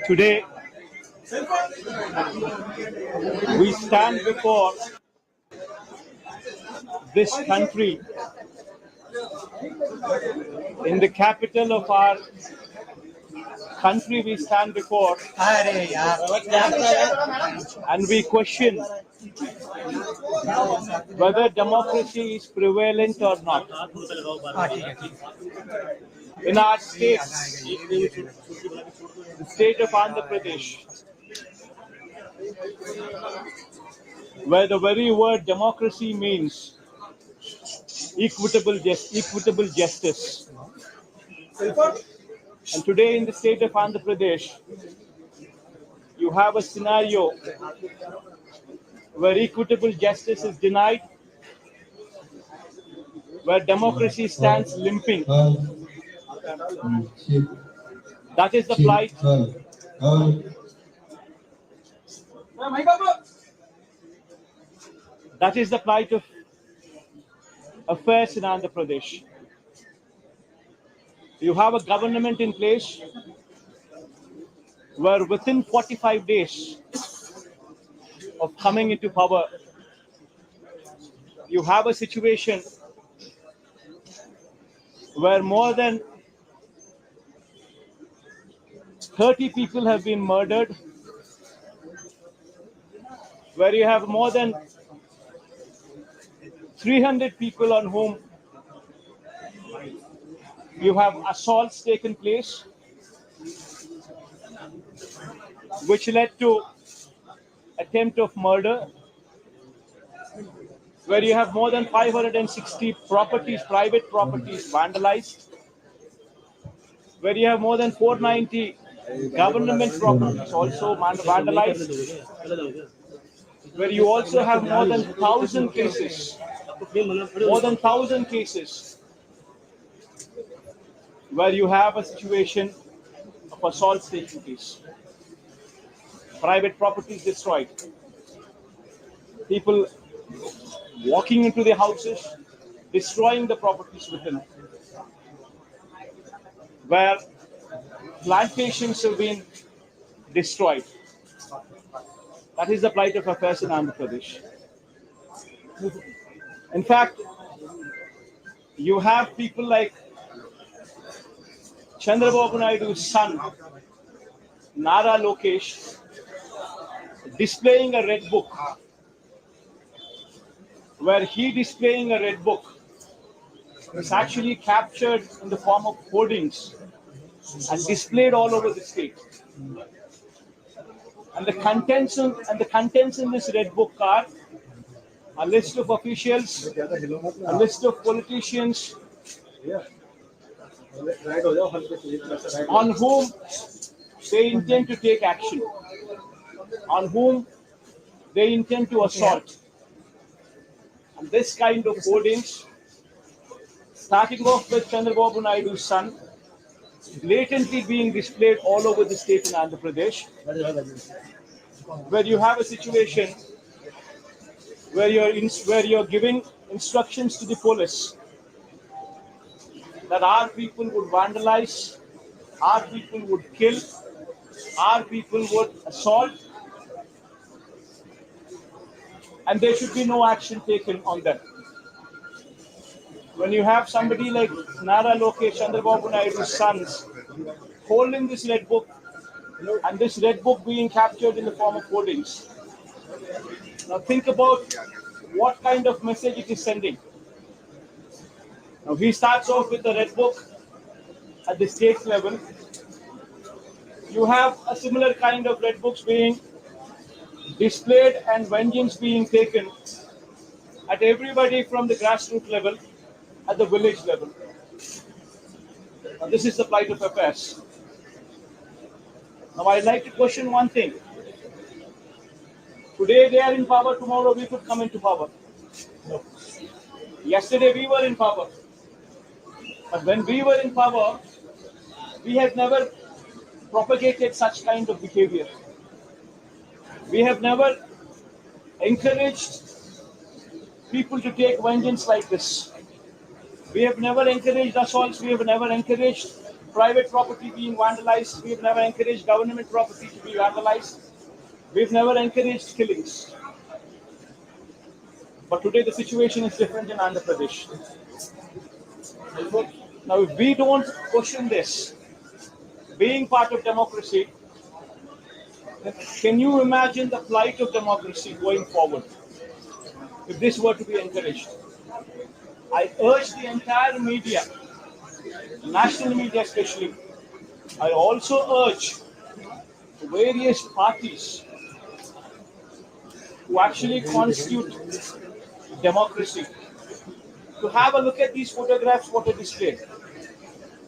Today, we stand before this country in the capital of our country. We stand before and we question whether democracy is prevalent or not. In our state, the state of Andhra Pradesh, where the very word democracy means equitable justice. And today in the state of Andhra Pradesh, you have a scenario where equitable justice is denied, where democracy stands limping. That is the plight. That is the plight of affairs in Andhra Pradesh. You have a government in place where within 45 days of coming into power, you have a situation where more than 30 people have been murdered, where you have more than 300 people on whom you have assaults taken place, which led to attempt of murder, where you have more than 560 properties, private properties vandalized, where you have more than 490 government properties also vandalized, where you also have more than 1,000 cases, where you have a situation of assaults taking place, private properties destroyed, people walking into their houses, destroying the properties within, where plantations have been destroyed. That is the plight of affairs in Andhra Pradesh. In fact, you have people like Chandrababu Naidu's son, Nara Lokesh, displaying a red book, where he displaying a red book is actually captured in the form of hoardings and displayed all over the state. And the contents in this red book are a list of officials, a list of politicians, on whom they intend to take action, on whom they intend to assault. And this kind of hoardings, starting off with Chandrababu Naidu's son, blatantly being displayed all over the state in Andhra Pradesh, where you have a situation where you're giving instructions to the police that our people would vandalize, our people would kill, our people would assault, and there should be no action taken on them. When you have somebody like Nara Lokesh, Chandrababu Naidu's sons, holding this red book, and this red book being captured in the form of hoardings, now think about what kind of message it is sending. Now he starts off with the red book at the state level. You have a similar kind of red books being displayed and vengeance being taken at everybody from the grassroots level, at the village level. Now this is the plight of affairs. Now I'd like to question one thing. Today they are in power, tomorrow we could come into power. Yesterday we were in power. But when we were in power, we have never propagated such kind of behavior. We have never encouraged people to take vengeance like this. We have never encouraged assaults. We have never encouraged private property being vandalized. We have never encouraged government property to be vandalized. We've never encouraged killings. But today the situation is different in Andhra Pradesh. Now, if we don't question this, being part of democracy, can you imagine the plight of democracy going forward if this were to be encouraged? I urge the entire media, national media especially, I also urge various parties who actually constitute democracy to have a look at these photographs what are displayed,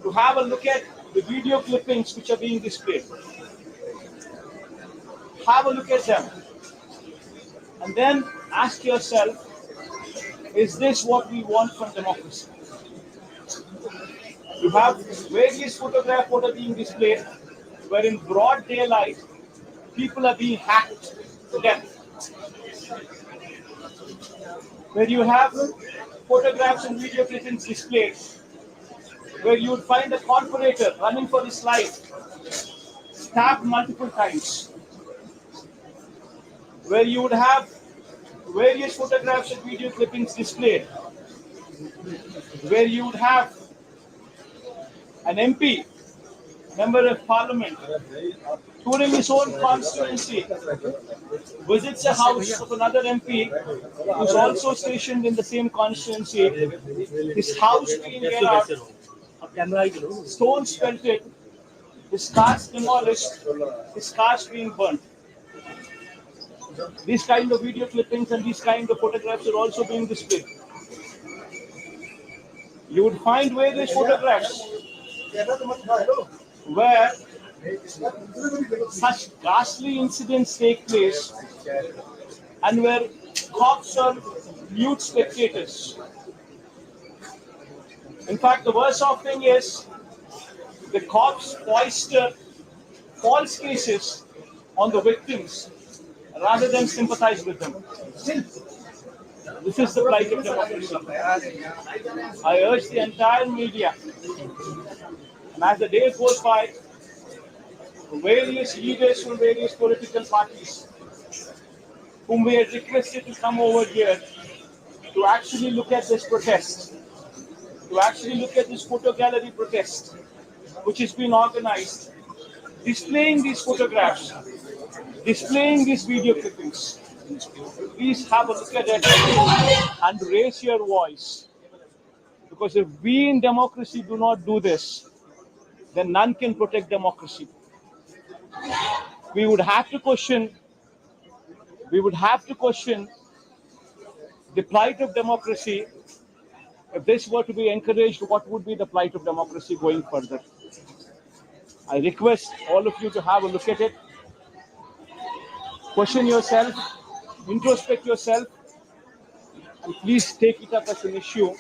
to have a look at the video clippings which are being displayed. Have a look at them and then ask yourself, is this what we want from democracy? You have various photographs what are being displayed where in broad daylight people are being hacked to death. Where you have photographs and video clippings displayed where you would find a corporator running for his life, stabbed multiple times. Where you would have various photographs and video clippings displayed, where you would have an MP, member of parliament, touring his own constituency, visits a house of another MP who's also stationed in the same constituency, his house being get out, stones pelted, his cars demolished, his cars being burnt. These kind of video clippings and these kind of photographs are also being displayed. You would find various photographs where such ghastly incidents take place and where cops are mute spectators. In fact, the worst of thing is the cops foster false cases on the victims rather than sympathize with them. This is the plight of democracy. I urge the entire media, and as the day goes by, various leaders from various political parties whom we had requested to come over here to actually look at this protest, to actually look at this photo gallery protest, which has been organized, displaying these photographs, displaying these video clippings. Please have a look at it and raise your voice. Because if we in democracy do not do this, then none can protect democracy. We would have to question the plight of democracy If this were to be encouraged, what would be the plight of democracy going further? I request all of you to have a look at it, question yourself, introspect yourself, and please take it up as an issue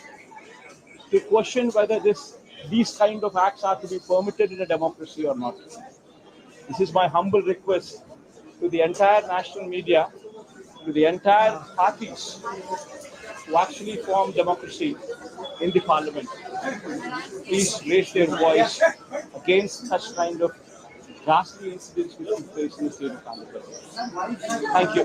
to question whether these kind of acts are to be permitted in a democracy or not. This is my humble request to the entire national media, to the entire parties who actually form democracy in the parliament. Please raise their voice against such kind of ghastly incidents which took place in the state of Andhra Pradesh. Thank you.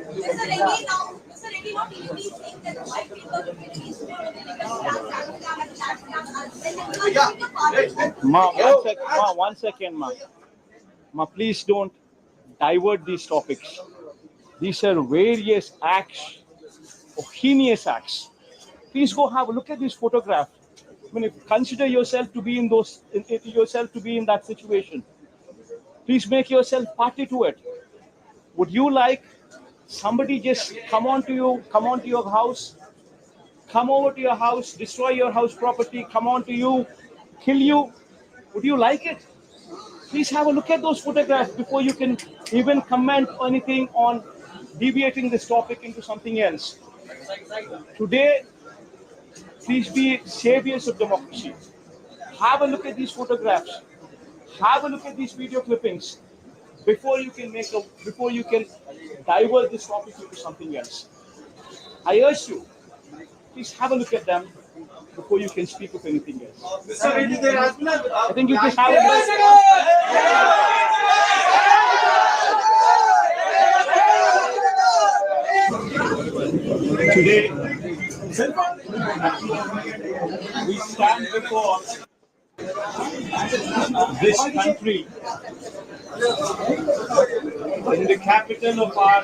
One second, ma. Ma, please don't divert these topics. These are various acts, heinous acts. Please go have a look at this photograph. I mean, consider yourself to be in that situation. Please make yourself party to it. Would you like somebody just come onto your house, come over to your house, destroy your house property, come onto you, kill you? Would you like it? Please have a look at those photographs before you can even comment anything on deviating this topic into something else. Today, please be saviors of democracy. Have a look at these photographs. Have a look at these video clippings before you can divert this topic into something else. I urge you, please have a look at them before you can speak of anything else. I think you just have a Today, we stand before this country in the capital of our